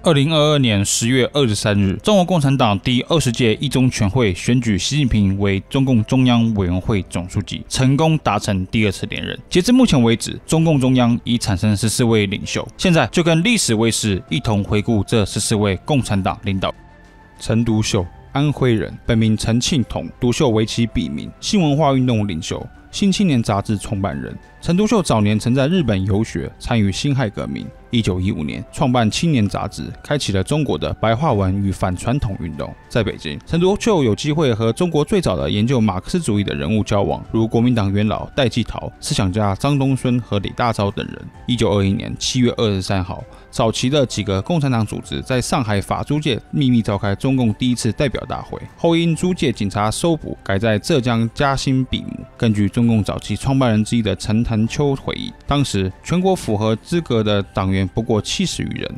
2022年10月23日，中国共产党第20届一中全会选举习近平为中共中央委员会总书记，成功达成第2次连任。截至目前为止，中共中央已产生14位领袖。现在就跟历史卫士一同回顾这14位共产党领导。陈独秀，安徽人，本名陈庆同，独秀为其笔名，新文化运动领袖，新青年杂志创办人。陈独秀早年曾在日本游学，参与辛亥革命。1915年创办《青年》杂志，开启了中国的白话文与反传统运动。在北京，陈独秀有机会和中国最早的研究马克思主义的人物交往，如国民党元老戴季陶、思想家张东荪和李大钊等人。1921年7月23号，早期的几个共产党组织在上海法租界秘密召开中共第1次代表大会，后因租界警察搜捕，改在浙江嘉兴闭幕。根据中共早期创办人之一的陈潭秋回忆，当时全国符合资格的党员不过70余人。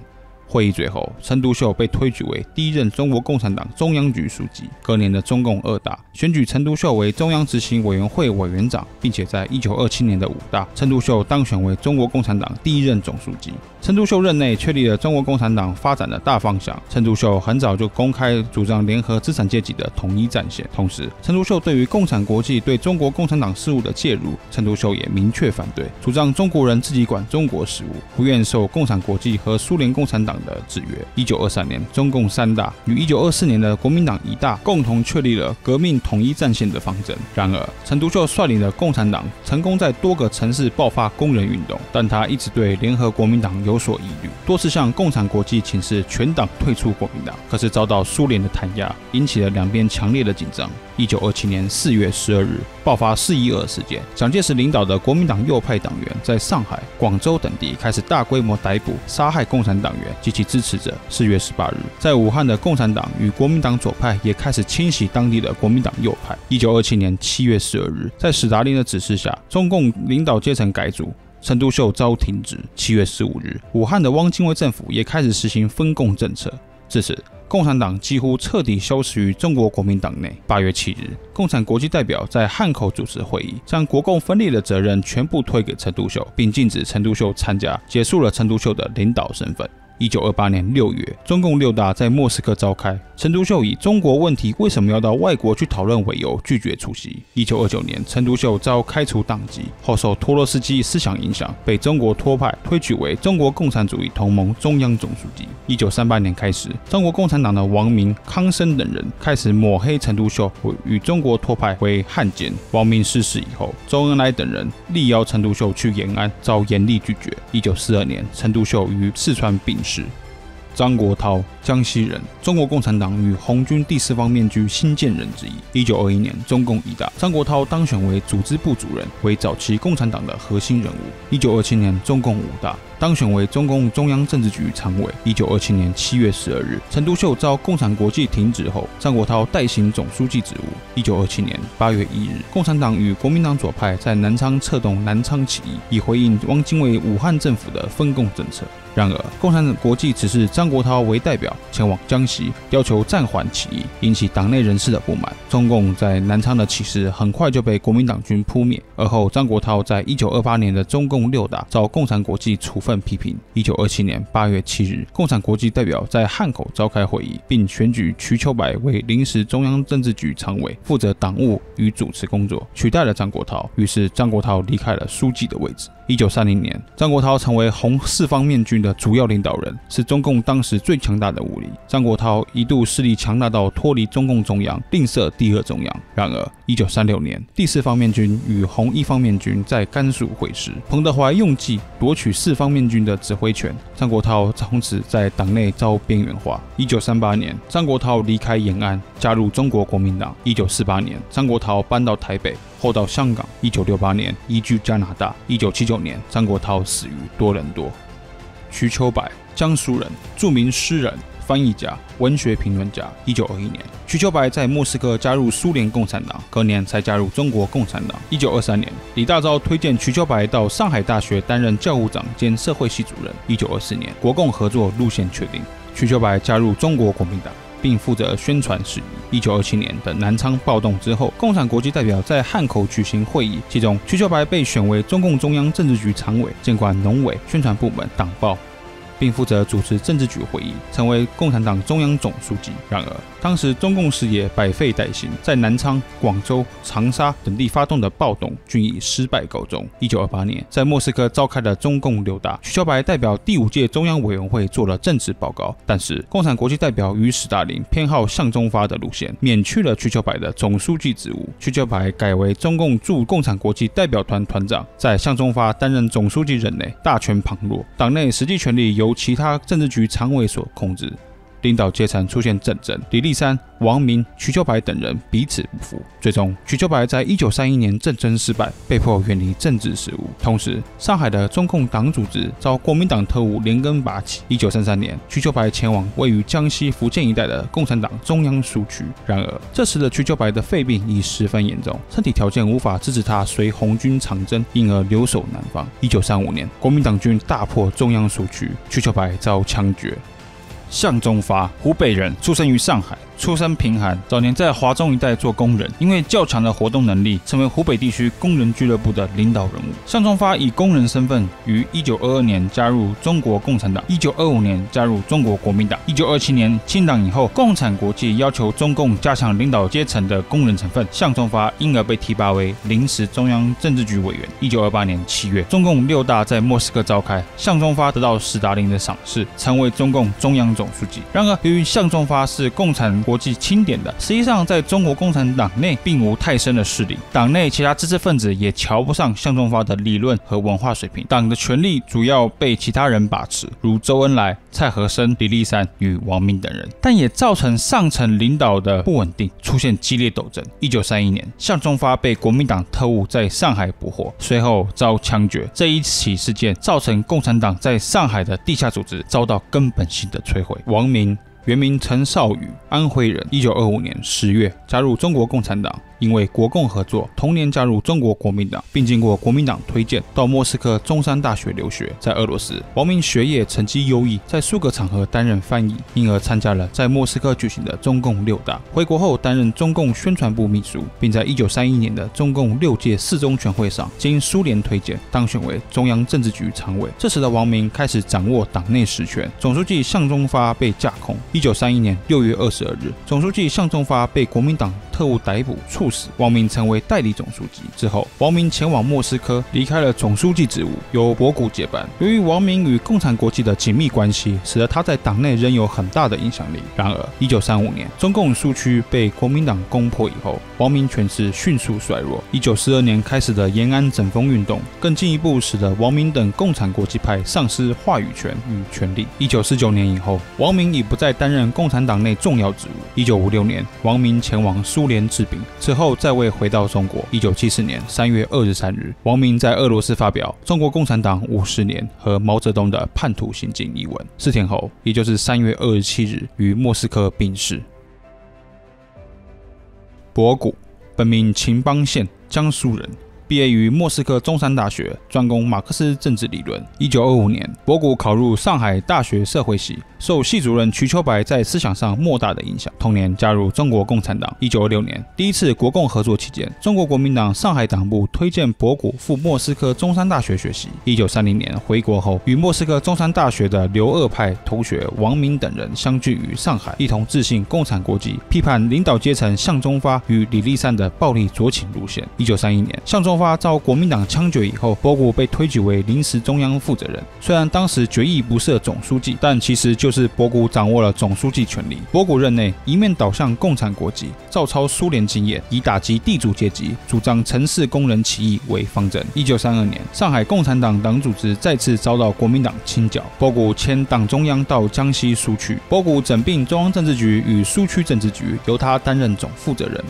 会议最后，陈独秀被推举为第1任中国共产党中央局书记。隔年的中共2大选举陈独秀为中央执行委员会委员长，并且在1927年的5大，陈独秀当选为中国共产党第1任总书记。陈独秀任内确立了中国共产党发展的大方向。陈独秀很早就公开主张联合资产阶级的统一战线，同时，陈独秀对于共产国际对中国共产党事务的介入，陈独秀也明确反对，主张中国人自己管中国事务，不愿受共产国际和苏联共产党的制约。1923年，中共3大与1924年的国民党1大共同确立了革命统一战线的方针。然而，陈独秀率领的共产党成功在多个城市爆发工人运动，但他一直对联合国民党有所疑虑，多次向共产国际请示全党退出国民党，可是遭到苏联的弹压，引起了两边强烈的紧张。1927年4月12日，爆发4·12事件，蒋介石领导的国民党右派党员在上海、广州等地开始大规模逮捕、杀害共产党员及其支持者。4月18日，在武汉的共产党与国民党左派也开始清洗当地的国民党右派。1927年7月12日，在史达林的指示下，中共领导阶层改组，陈独秀遭停职。7月15日，武汉的汪精卫政府也开始实行分共政策。至此，共产党几乎彻底消失于中国国民党内。8月7日，共产国际代表在汉口主持会议，将国共分裂的责任全部推给陈独秀，并禁止陈独秀参加，结束了陈独秀的领导身份。1928年6月，中共6大在莫斯科召开，陈独秀以中国问题为什么要到外国去讨论为由拒绝出席。1929年，陈独秀遭开除党籍，后受托洛斯基思想影响，被中国托派推举为中国共产主义同盟中央总书记。1938年开始，中国共产党的王明、康生等人开始抹黑陈独秀与中国托派为汉奸。王明逝世以后，周恩来等人力邀陈独秀去延安，遭严厉拒绝。1942年，陈独秀于四川病逝。张国焘，江西人，中国共产党与红军第4方面军新建人之一。1921年，中共1大，张国焘当选为组织部主任，为早期共产党的核心人物。1927年，中共5大，当选为中共中央政治局常委。1927年7月12日，陈独秀遭共产国际停职后，张国焘代行总书记职务。1927年8月1日，共产党与国民党左派在南昌策动南昌起义，以回应汪精卫武汉政府的分共政策。然而，共产党国际指示张国焘为代表前往江西，要求暂缓起义，引起党内人士的不满。中共在南昌的起事很快就被国民党军扑灭。而后，张国焘在1928年的中共6大遭共产国际处分批评。1927年8月7日，共产国际代表在汉口召开会议，并选举瞿秋白为临时中央政治局常委，负责党务与主持工作，取代了张国焘。于是，张国焘离开了书记的位置。1930年，张国焘成为红4方面军的主要领导人，是中共当时最强大的武力。张国焘一度势力强大到脱离中共中央，另设第2中央。然而，1936年，第4方面军与红1方面军在甘肃会师，彭德怀用计夺取4方面军的指挥权，张国焘从此在党内遭边缘化。1938年，张国焘离开延安，加入中国国民党。1948年，张国焘搬到台北，后到香港。1968年，移居加拿大。1979年，张国焘死于多伦多。瞿秋白，江苏人，著名诗人、翻译家、文学评论家。1921年，瞿秋白在莫斯科加入苏联共产党，隔年才加入中国共产党。1923年，李大钊推荐瞿秋白到上海大学担任教务长兼社会系主任。1924年，国共合作路线确定，瞿秋白加入中国国民党，并负责宣传事宜。1927年的南昌暴动之后，共产国际代表在汉口举行会议，其中瞿秋白被选为中共中央政治局常委，监管农委、宣传部门、党报。并负责主持政治局会议，成为共产党中央总书记。然而，当时中共事业百废待兴，在南昌、广州、长沙等地发动的暴动均以失败告终。1928年，在莫斯科召开的中共6大，瞿秋白代表第5届中央委员会做了政治报告，但是共产国际代表与史大林偏好向忠发的路线，免去了瞿秋白的总书记职务。瞿秋白改为中共驻共产国际代表团团长，在向忠发担任总书记任内，大权旁落，党内实际权力由其他政治局常委所控制。领导阶层出现政争，李立三、王明、瞿秋白等人彼此不服。最终，瞿秋白在1931年政争失败，被迫远离政治事务。同时，上海的中共党组织遭国民党特务连根拔起。1933年，瞿秋白前往位于江西、福建一带的共产党中央苏区。然而，这时的瞿秋白的肺病已十分严重，身体条件无法支持他随红军长征，因而留守南方。1935年，国民党军大破中央苏区，瞿秋白遭枪决。向忠发，湖北人，出生于上海。出身贫寒，早年在华中一带做工人，因为较强的活动能力，成为湖北地区工人俱乐部的领导人物。向忠发以工人身份于1922年加入中国共产党，1925年加入中国国民党。1927年清党以后，共产国际要求中共加强领导阶层的工人成分，向忠发因而被提拔为临时中央政治局委员。1928年7月，中共6大在莫斯科召开，向忠发得到史达林的赏识，成为中共中央总书记。然而，由于向忠发是共产国际钦点的，实际上在中国共产党内并无太深的势力，党内其他知识分子也瞧不上向忠发的理论和文化水平，党的权力主要被其他人把持，如周恩来、蔡和森、李立三与王明等人，但也造成上层领导的不稳定，出现激烈斗争。1931年，向忠发被国民党特务在上海捕获，随后遭枪决。这一起事件造成共产党在上海的地下组织遭到根本性的摧毁。王明原名陈少宇，安徽人。1925年10月加入中国共产党，因为国共合作，同年加入中国国民党，并经过国民党推荐到莫斯科中山大学留学。在俄罗斯，王明学业成绩优异，在数个场合担任翻译，因而参加了在莫斯科举行的中共6大。回国后担任中共宣传部秘书，并在1931年的中共6届4中全会上经苏联推荐当选为中央政治局常委。这时的王明开始掌握党内实权，总书记向忠发被架空。1931年6月22日，总书记向忠发被国民党特务逮捕处死，王明成为代理总书记。之后，王明前往莫斯科，离开了总书记职务，由博古接班。由于王明与共产国际的紧密关系，使得他在党内仍有很大的影响力。然而，1935年中共苏区被国民党攻破以后，王明权势迅速衰弱。1942年开始的延安整风运动，更进一步使得王明等共产国际派丧失话语权与权力。1949年以后，王明已不再担任共产党内重要职务。1956年，王明前往苏联治病，此后再未回到中国。1974年3月23日，王明在俄罗斯发表《中国共产党50年》和毛泽东的叛徒行径一文。4天后，也就是3月27日，于莫斯科病逝。博古，本名秦邦宪，江苏人。毕业于莫斯科中山大学，专攻马克思政治理论。1925年，博古考入上海大学社会系，受系主任瞿秋白在思想上莫大的影响。同年加入中国共产党。1926年，第一次国共合作期间，中国国民党上海党部推荐博古赴莫斯科中山大学学习。1930年回国后，与莫斯科中山大学的留俄派同学王明等人相聚于上海，一同致信共产国际，批判领导阶层向忠发与李立三的暴力左倾路线。1931年，向忠发遭国民党枪决以后，博古被推举为临时中央负责人。虽然当时决议不设总书记，但其实就是博古掌握了总书记权力。博古任内一面倒向共产国际，照抄苏联经验，以打击地主阶级，主张城市工人起义为方针。1932年，上海共产党党组织再次遭到国民党清剿，博古迁党中央到江西苏区，博古整并中央政治局与苏区政治局，由他担任总负责人。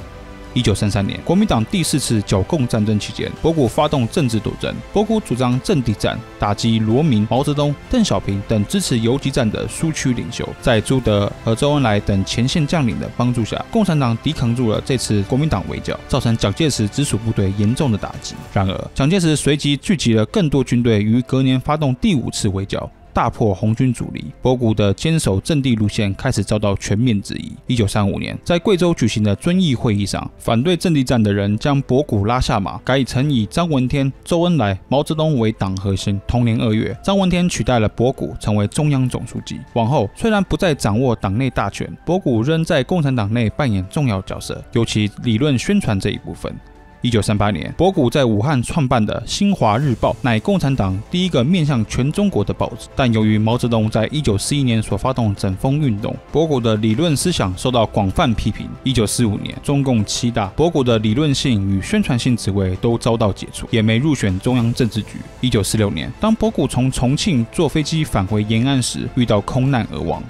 1933年，国民党第4次剿共战争期间，博古发动政治斗争。博古主张阵地战，打击罗明、毛泽东、邓小平等支持游击战的苏区领袖。在朱德和周恩来等前线将领的帮助下，共产党抵抗住了这次国民党围剿，造成蒋介石直属部队严重的打击。然而，蒋介石随即聚集了更多军队，于隔年发动第5次围剿。大破红军主力，博古的坚守阵地路线开始遭到全面质疑。1935年，在贵州举行的遵义会议上，反对阵地战的人将博古拉下马，改曾以张闻天、周恩来、毛泽东为党核心。同年2月，张闻天取代了博古成为中央总书记。往后虽然不再掌握党内大权，博古仍在共产党内扮演重要角色，尤其理论宣传这一部分。1938年，博古在武汉创办的《新华日报》乃共产党第一个面向全中国的报纸。但由于毛泽东在1941年所发动整风运动，博古的理论思想受到广泛批评。1945年，中共7大，博古的理论性与宣传性职位都遭到解除，也没入选中央政治局。1946年，当博古从重庆坐飞机返回延安时，遇到空难而亡。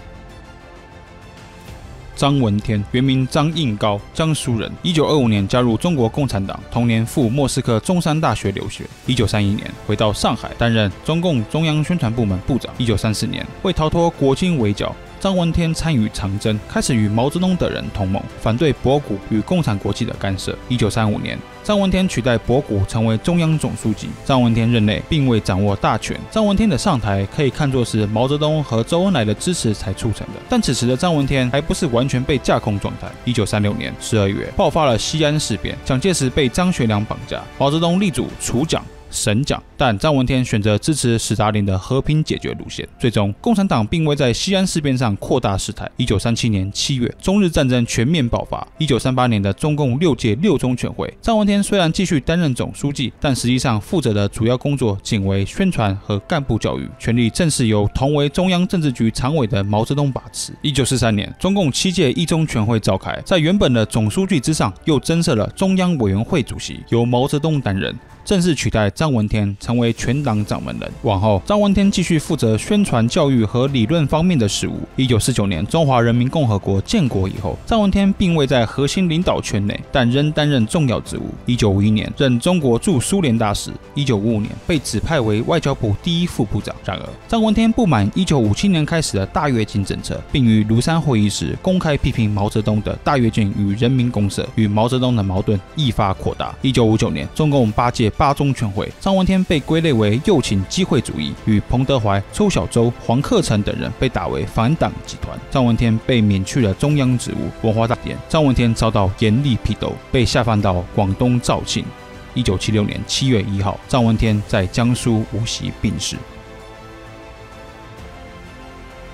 张闻天，原名张应高，江苏人。1925年加入中国共产党，同年赴莫斯科中山大学留学。1931年回到上海，担任中共中央宣传部门部长。1934年，为逃脱国军围剿，张闻天参与长征，开始与毛泽东等人同盟，反对博古与共产国际的干涉。1935年，张闻天取代博古成为中央总书记。张闻天任内并未掌握大权，张闻天的上台可以看作是毛泽东和周恩来的支持才促成的。但此时的张闻天还不是完全被架空状态。1936年12月，爆发了西安事变，蒋介石被张学良绑架，毛泽东力主处蒋、省蒋，但张闻天选择支持史达林的和平解决路线。最终，共产党并未在西安事变上扩大事态。1937年7月，中日战争全面爆发。1938年的中共6届六中全会，张闻天虽然继续担任总书记，但实际上负责的主要工作仅为宣传和干部教育，权力正是由同为中央政治局常委的毛泽东把持。1943年，中共7届一中全会召开，在原本的总书记之上，又增设了中央委员会主席，由毛泽东担任，正式取代张闻天成为全党掌门人。往后，张闻天继续负责宣传教育和理论方面的事务。1949年中华人民共和国建国以后，张闻天并未在核心领导圈内，但仍担任重要职务。1951年任中国驻苏联大使，1955年被指派为外交部第一副部长。然而，张闻天不满1957年开始的大跃进政策，并于庐山会议时公开批评毛泽东的大跃进与人民公社，与毛泽东的矛盾愈发扩大。1959年，中共8届8中全会，张闻天被归类为右倾机会主义，与彭德怀、周小舟、黄克诚等人被打为反党集团。张闻天被免去了中央职务。文化大典，张闻天遭到严厉批斗，被下放到广东肇庆。1976年7月1号，张闻天在江苏无锡病逝。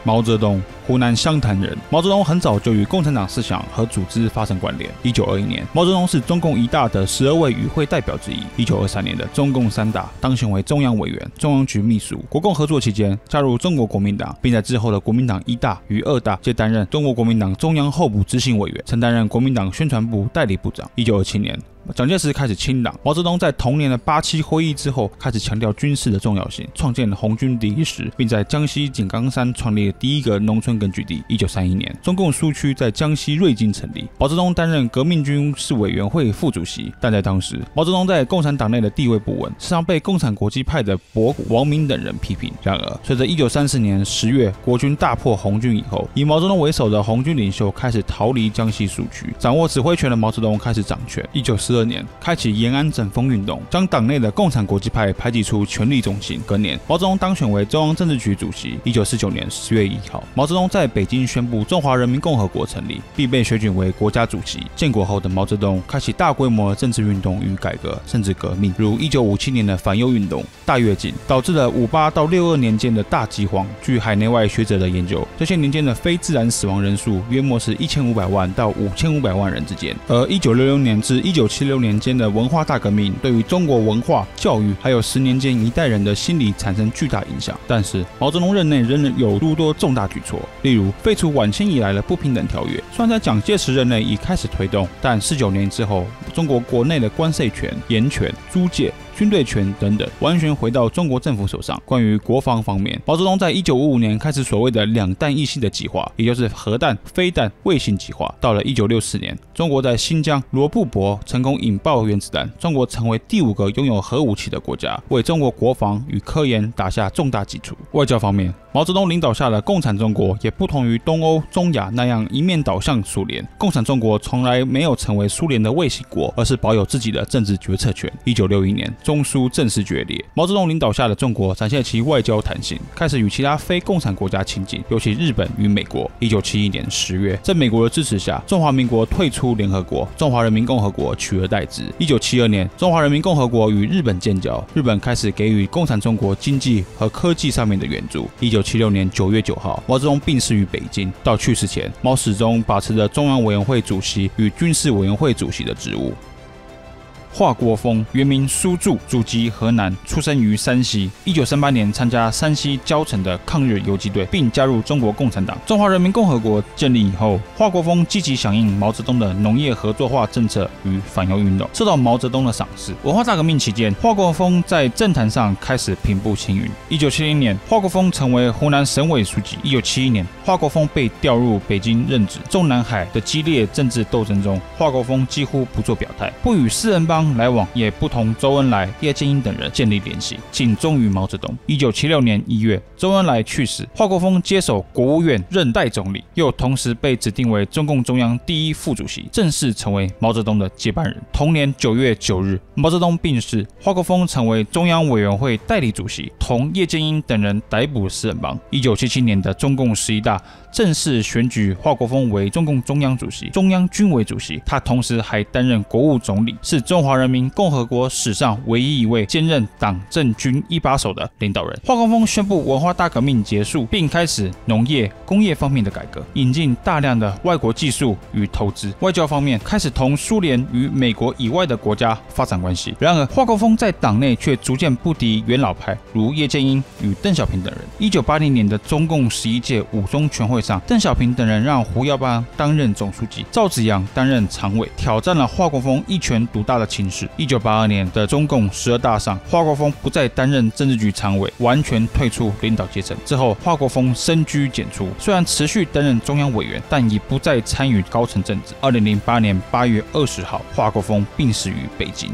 毛泽东，湖南湘潭人。毛泽东很早就与共产党思想和组织发生关联。1921年，毛泽东是中共1大的12位与会代表之一。1923年的中共3大当选为中央委员、中央局秘书。国共合作期间，加入中国国民党，并在之后的国民党1大与2大皆担任中国国民党中央候补执行委员，曾担任国民党宣传部代理部长。1927年，蒋介石开始清党，毛泽东在同年的87会议之后开始强调军事的重要性，创建了红军第一师，并在江西井冈山创立了第一个农村根据地。1931年，中共苏区在江西瑞金成立，毛泽东担任革命军事委员会副主席。但在当时，毛泽东在共产党内的地位不稳，时常被共产国际派的博古、王明等人批评。然而，随着1934年10月国军大破红军以后，以毛泽东为首的红军领袖开始逃离江西苏区，掌握指挥权的毛泽东开始掌权。1942年，开启延安整风运动，将党内的共产国际派排挤出权力中心。隔年，毛泽东当选为中央政治局主席。1949年10月1号，毛泽东在北京宣布中华人民共和国成立，并被选举为国家主席。建国后的毛泽东开启大规模的政治运动与改革，甚至革命，如1957年的反右运动、大跃进，导致了58到62年间的大饥荒。据海内外学者的研究，这些年间的非自然死亡人数约莫是1500万到5500万人之间。而1966年至1976年间的文化大革命，对于中国文化、教育还有10年间一代人的心理产生巨大影响。但是毛泽东任内仍有诸多重大举措，例如废除晚清以来的不平等条约，虽然在蒋介石任内已开始推动，但49年之后，中国国内的关税权、盐权、租界、军队权等等完全回到中国政府手上。关于国防方面，毛泽东在1955年开始所谓的2弹一系的计划，也就是核弹、飞弹、卫星计划。到了1964年，中国在新疆罗布泊成功引爆原子弹，中国成为第5个拥有核武器的国家，为中国国防与科研打下重大基础。外交方面，毛泽东领导下的共产中国也不同于东欧、中亚那样一面倒向苏联，共产中国从来没有成为苏联的卫星国，国，而是保有自己的政治决策权。1961年，中苏正式决裂，毛泽东领导下的中国展现其外交弹性，开始与其他非共产国家亲近，尤其日本与美国。1971年10月，在美国的支持下，中华民国退出联合国，中华人民共和国取而代之。1972年，中华人民共和国与日本建交，日本开始给予共产中国经济和科技上面的援助。1976年9月9号，毛泽东病逝于北京。到去世前，毛始终把持着中央委员会主席与军事委员会主席的职务。华国锋，原名苏柱，祖籍河南，出生于山西。1938年参加山西交城的抗日游击队，并加入中国共产党。中华人民共和国建立以后，华国锋积极响应毛泽东的农业合作化政策与反右运动，受到毛泽东的赏识。文化大革命期间，华国锋在政坛上开始平步青云。1970年，华国锋成为湖南省委书记。1971年，华国锋被调入北京任职。中南海的激烈政治斗争中，华国锋几乎不做表态，不与四人帮来往，也不同周恩来、叶剑英等人建立联系，仅忠于毛泽东。1976年1月，周恩来去世，华国锋接手国务院任代总理，又同时被指定为中共中央第一副主席，正式成为毛泽东的接班人。同年9月9日，毛泽东病逝，华国锋成为中央委员会代理主席，同叶剑英等人逮捕四人帮。1977年的中共11大正式选举华国锋为中共中央主席、中央军委主席，他同时还担任国务总理，是中华人民共和国史上唯一一位兼任党政军一把手的领导人。华国锋宣布文化大革命结束，并开始农业、工业方面的改革，引进大量的外国技术与投资。外交方面，开始同苏联与美国以外的国家发展关系。然而，华国锋在党内却逐渐不敌元老派，如叶剑英与邓小平等人。1980年的中共11届五中全会上，邓小平等人让胡耀邦担任总书记，赵紫阳担任常委，挑战了华国锋一权独大的情势。1982年的中共12大上，华国锋不再担任政治局常委，完全退出领导阶层。之后，华国锋深居简出，虽然持续担任中央委员，但已不再参与高层政治。2008年8月20号，华国锋病逝于北京。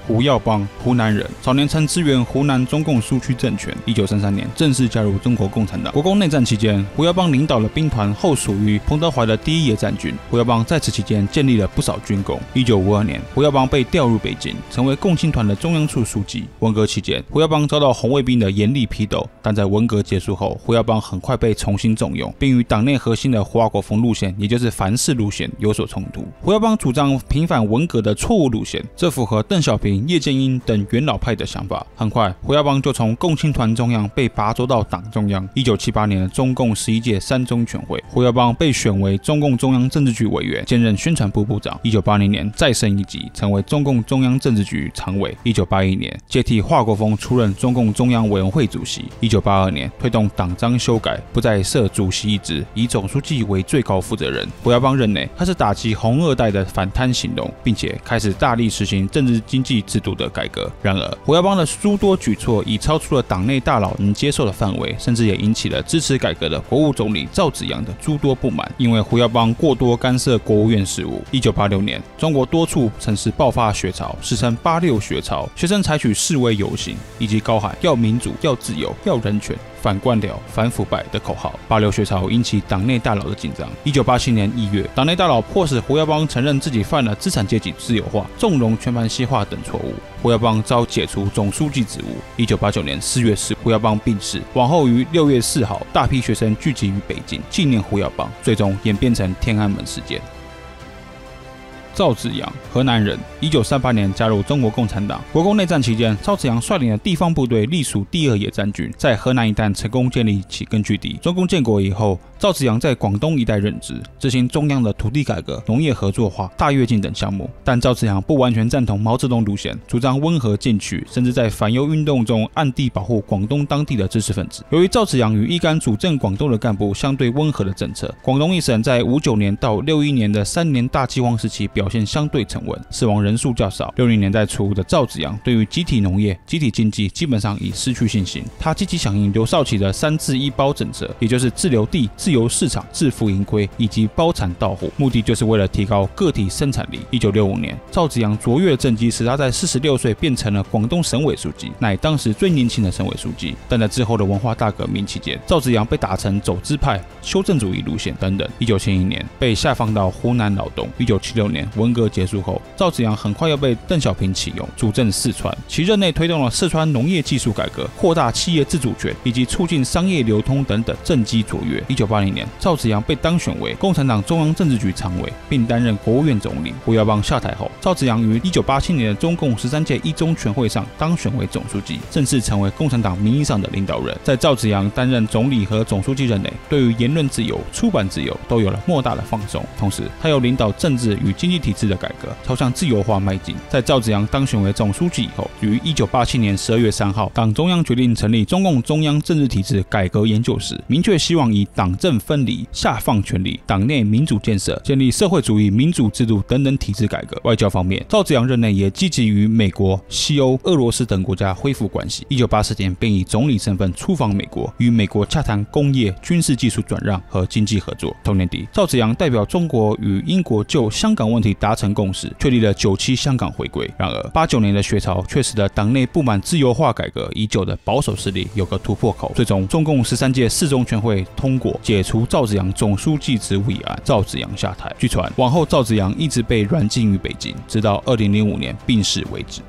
胡耀邦，湖南人，早年曾支援湖南中共苏区政权。1933年正式加入中国共产党。国共内战期间，胡耀邦领导了兵团后属于彭德怀的第一野战军。胡耀邦在此期间建立了不少军功。1952年，胡耀邦被调入北京，成为共青团的中央处书记。文革期间，胡耀邦遭到红卫兵的严厉批斗，但在文革结束后，胡耀邦很快被重新重用，并与党内核心的华国锋路线，也就是凡是路线有所冲突。胡耀邦主张平反文革的错误路线，这符合邓小平、叶剑英等元老派的想法。很快，胡耀邦就从共青团中央被拔擢到党中央。1978年的中共11届三中全会，胡耀邦被选为中共中央政治局委员，兼任宣传部部长。1980年再升一级，成为中共中央政治局常委。1981年接替华国锋出任中共中央委员会主席。1982年推动党章修改，不再设主席一职，以总书记为最高负责人。胡耀邦任内开始打击红二代的反贪行动，并且开始大力实行政治经济制度的改革。然而，胡耀邦的诸多举措已超出了党内大佬能接受的范围，甚至也引起了支持改革的国务总理赵紫阳的诸多不满，因为胡耀邦过多干涉国务院事务。1986年，中国多处城市爆发学潮，史称86学潮，学生采取示威游行，以及高喊要民主、要自由、要人权、反官僚、反腐败的口号。86学潮引起党内大佬的紧张。1987年1月，党内大佬迫使胡耀邦承认自己犯了资产阶级私有化、纵容全盘西化等错误，胡耀邦遭解除总书记职务。1989年4月10日，胡耀邦病逝。往后于6月4号，大批学生聚集于北京纪念胡耀邦，最终演变成天安门事件。赵紫阳，河南人，1938年加入中国共产党。国共内战期间，赵紫阳率领的地方部队隶属第2野战军，在河南一带成功建立起根据地。中共建国以后，赵紫阳在广东一带任职，执行中央的土地改革、农业合作化、大跃进等项目。但赵紫阳不完全赞同毛泽东路线，主张温和进取，甚至在反右运动中暗地保护广东当地的知识分子。由于赵紫阳与一干主政广东的干部相对温和的政策，广东一省在59年到61年的3年大饥荒时期表现相对沉稳，死亡人数较少。60年代初的赵紫阳对于集体农业、集体经济基本上已失去信心，他积极响应刘少奇的3自1包政策，也就是自留地、自由市场、自负盈亏以及包产到户，目的就是为了提高个体生产力。1965年，赵紫阳卓越政绩使他在46岁变成了广东省委书记，乃当时最年轻的省委书记。但在之后的文化大革命期间，赵紫阳被打成走资派、修正主义路线等等。1971年被下放到湖南劳动。1976年文革结束后，赵紫阳很快又被邓小平启用，主政四川。其任内推动了四川农业技术改革，扩大企业自主权以及促进商业流通等等，政绩卓越。1980年，赵紫阳被当选为共产党中央政治局常委，并担任国务院总理。胡耀邦下台后，赵紫阳于1987年的中共13届一中全会上当选为总书记，正式成为共产党名义上的领导人。在赵紫阳担任总理和总书记任内，对于言论自由、出版自由都有了莫大的放松。同时，他又领导政治与经济体制的改革，朝向自由化迈进。在赵紫阳当选为总书记以后，于1987年12月3号，党中央决定成立中共中央政治体制改革研究室，明确希望以党政分离、下放权力、党内民主建设、建立社会主义民主制度等等体制改革。外交方面，赵紫阳任内也积极与美国、西欧、俄罗斯等国家恢复关系。1984年便以总理身份出访美国，与美国洽谈工业、军事技术转让和经济合作。同年底，赵紫阳代表中国与英国就香港问题达成共识，确立了97香港回归。然而，89年的学潮却使得党内不满自由化改革已久的保守势力有个突破口。最终，中共13届四中全会通过解除赵紫阳总书记职务议案，赵紫阳下台。据传，往后赵紫阳一直被软禁于北京，直到2005年病逝为止。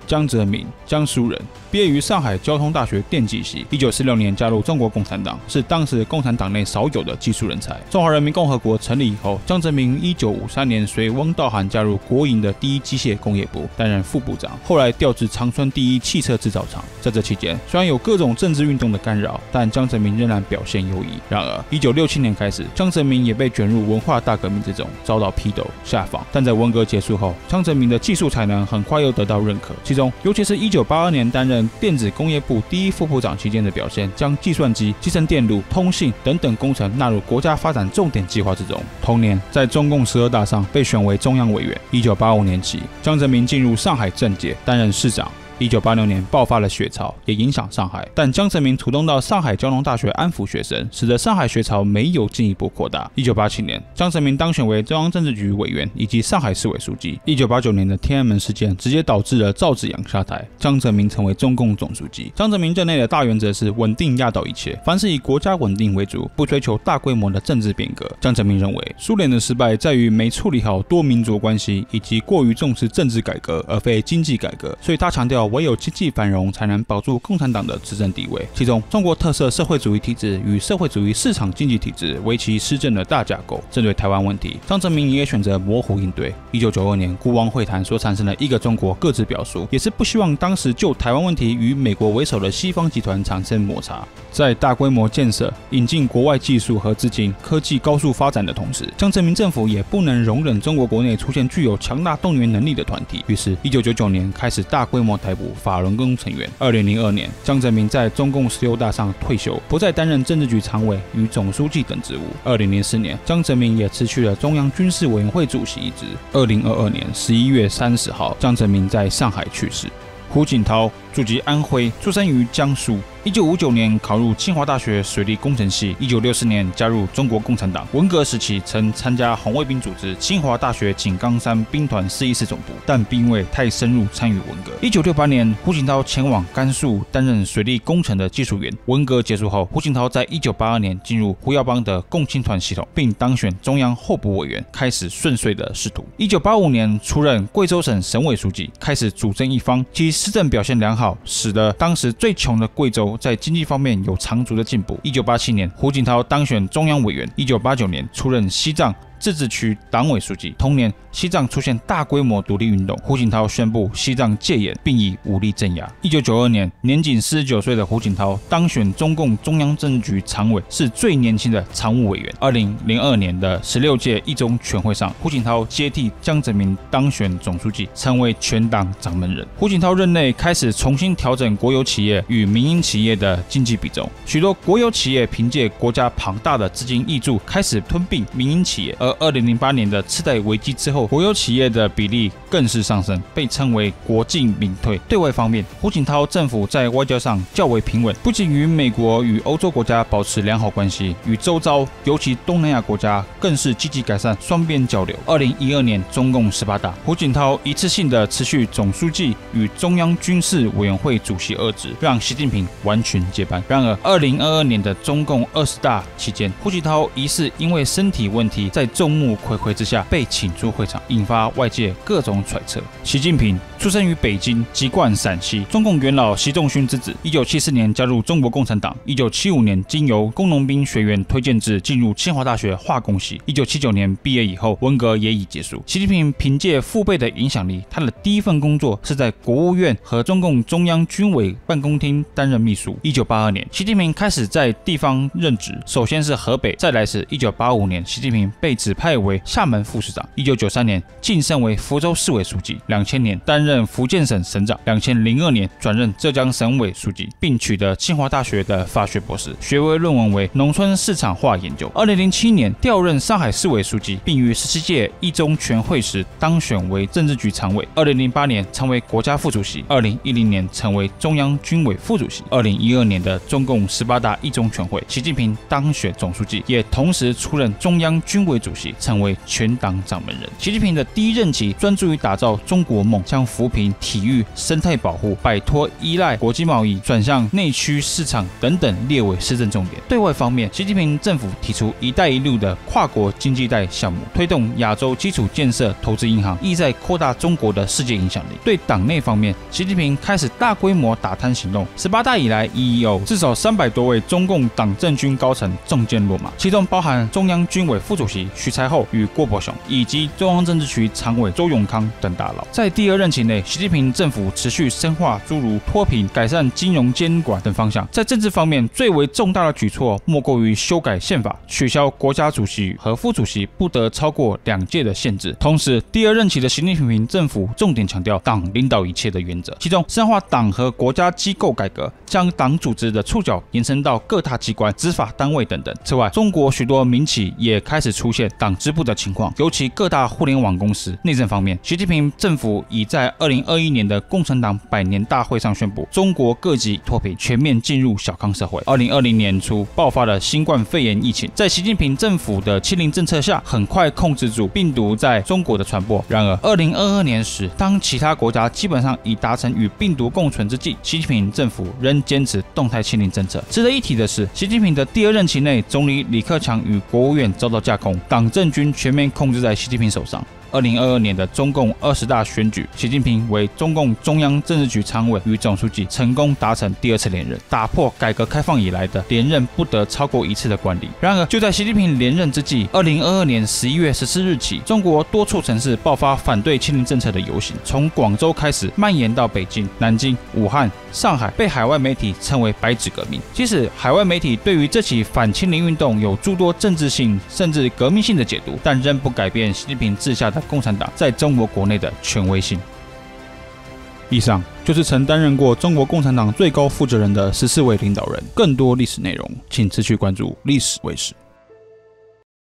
江泽民，江苏人，毕业于上海交通大学电机系。1946年加入中国共产党，是当时共产党内少有的技术人才。中华人民共和国成立以后，江泽民于1953年随汪道涵加入国营的第一机械工业部，担任副部长，后来调至长春第一汽车制造厂。在这期间，虽然有各种政治运动的干扰，但江泽民仍然表现优异。然而，1967年开始，江泽民也被卷入文化大革命之中，遭到批斗、下放。但在文革结束后，江泽民的技术才能很快又得到认可，其中尤其是1982年担任电子工业部第一副部长期间的表现，将计算机、集成电路、通信等等工程纳入国家发展重点计划之中。同年，在中共12大上被选为中央委员。1985年起，江泽民进入上海政界，担任市长。1986年爆发了学潮，也影响上海，但江泽民主动到上海交通大学安抚学生，使得上海学潮没有进一步扩大。1987年，江泽民当选为中央政治局委员以及上海市委书记。1989年的天安门事件直接导致了赵紫阳下台，江泽民成为中共总书记。江泽民任内的大原则是稳定压倒一切，凡是以国家稳定为主，不追求大规模的政治变革。江泽民认为，苏联的失败在于没处理好多民族关系，以及过于重视政治改革而非经济改革，所以他强调唯有经济繁荣才能保住共产党的执政地位。其中，中国特色社会主义体制与社会主义市场经济体制为其施政的大架构。针对台湾问题，江泽民也选择模糊应对。1992年孤汪会谈所产生的一个中国各自表述，也是不希望当时就台湾问题与美国为首的西方集团产生摩擦。在大规模建设、引进国外技术和资金、科技高速发展的同时，江泽民政府也不能容忍中国国内出现具有强大动员能力的团体。于是，1999年开始大规模逮捕法轮功成员。2002年，江泽民在中共16大上退休，不再担任政治局常委与总书记等职务。2004年，江泽民也辞去了中央军事委员会主席一职。2022年11月30号，江泽民在上海去世。胡锦涛，祖籍安徽，出生于江苏。1959年考入清华大学水利工程系，1964年加入中国共产党。文革时期曾参加红卫兵组织清华大学井冈山兵团414总部，但并未太深入参与文革。1968年，胡锦涛前往甘肃担任水利工程的技术员。文革结束后，胡锦涛在1982年进入胡耀邦的共青团系统，并当选中央候补委员，开始顺遂的仕途。1985年出任贵州省省委书记，开始主政一方，其施政表现良好，使得当时最穷的贵州在经济方面有长足的进步。1987年，胡锦涛当选中央委员。1989年出任西藏自治区党委书记。同年，西藏出现大规模独立运动，胡锦涛宣布西藏戒严，并以武力镇压。1992年，年仅49岁的胡锦涛当选中共中央政治局常委，是最年轻的常务委员。2002年的16届一中全会上，胡锦涛接替江泽民当选总书记，成为全党掌门人。胡锦涛任内开始重新调整国有企业与民营企业的经济比重，许多国有企业凭借国家庞大的资金挹注，开始吞并民营企业，而而2008年的次贷危机之后，国有企业的比例更是上升，被称为国进民退。对外方面，胡锦涛政府在外交上较为平稳，不仅与美国与欧洲国家保持良好关系，与周遭尤其东南亚国家更是积极改善双边交流。2012年中共18大，胡锦涛一次性的辞去总书记与中央军事委员会主席二职，让习近平完全接班。然而2022年的中共20大期间，胡锦涛疑似因为身体问题，在众目睽睽之下被请出会场，引发外界各种揣测。习近平出生于北京，籍贯陕西，中共元老习仲勋之子。1974年加入中国共产党，1975年经由工农兵学院推荐至进入清华大学化工系。1979年毕业以后，文革也已结束。习近平凭借父辈的影响力，他的第一份工作是在国务院和中共中央军委办公厅担任秘书。1982年，习近平开始在地方任职，首先是河北，再来是1985年，习近平被指派为厦门副市长。1993年晋升为福州市委书记，2000年担任福建省省长，2002年转任浙江省委书记，并取得清华大学的法学博士，学位论文为农村市场化研究。2007年调任上海市委书记，并于17届一中全会时当选为政治局常委。2008年成为国家副主席，2010年成为中央军委副主席。2012年的中共18大一中全会，习近平当选总书记，也同时出任中央军委主席，成为全党掌门人。习近平的第一任期专注于打造中国梦，将扶贫、体育、生态保护、摆脱依赖国际贸易、转向内需市场等等列为施政重点。对外方面，习近平政府提出“一带一路”的跨国经济带项目，推动亚洲基础建设投资银行，意在扩大中国的世界影响力。对党内方面，习近平开始大规模打贪行动。18大以来，已有至少300多位中共党政军高层中箭落马，其中包含中央军委副主席徐才厚与郭伯雄，以及中央政治局常委周永康等大佬。在第二任期内，习近平政府持续深化诸如脱贫、改善金融监管等方向。在政治方面，最为重大的举措莫过于修改宪法，取消国家主席和副主席不得超过2届的限制。同时，第二任期的习近平政府重点强调党领导一切的原则，其中深化党和国家机构改革，将党组织的触角延伸到各大机关、执法单位等等。此外，中国许多民企也开始出现党支部的情况，尤其各大互联网公司。内政方面，习近平政府已在2021年的共产党100年大会上宣布，中国各级脱贫，全面进入小康社会。2020年初爆发了新冠肺炎疫情，在习近平政府的清零政策下，很快控制住病毒在中国的传播。然而，2022年时，当其他国家基本上已达成与病毒共存之际，习近平政府仍坚持动态清零政策。值得一提的是，习近平的第二任期内，总理李克强与国务院遭到架空，党政军全面控制在习近平手上。2022年的中共20大选举，习近平为中共中央政治局常委与总书记，成功达成第2次连任，打破改革开放以来的连任不得超过1次的惯例。然而，就在习近平连任之际，2022年11月14日起，中国多处城市爆发反对清零政策的游行，从广州开始蔓延到北京、南京、武汉、上海，被海外媒体称为“白纸革命”。即使海外媒体对于这起反清零运动有诸多政治性甚至革命性的解读，但仍不改变习近平治下的共产党在中国国内的权威性。以上就是曾担任过中国共产党最高负责人的14位领导人。更多历史内容，请持续关注历史卫视。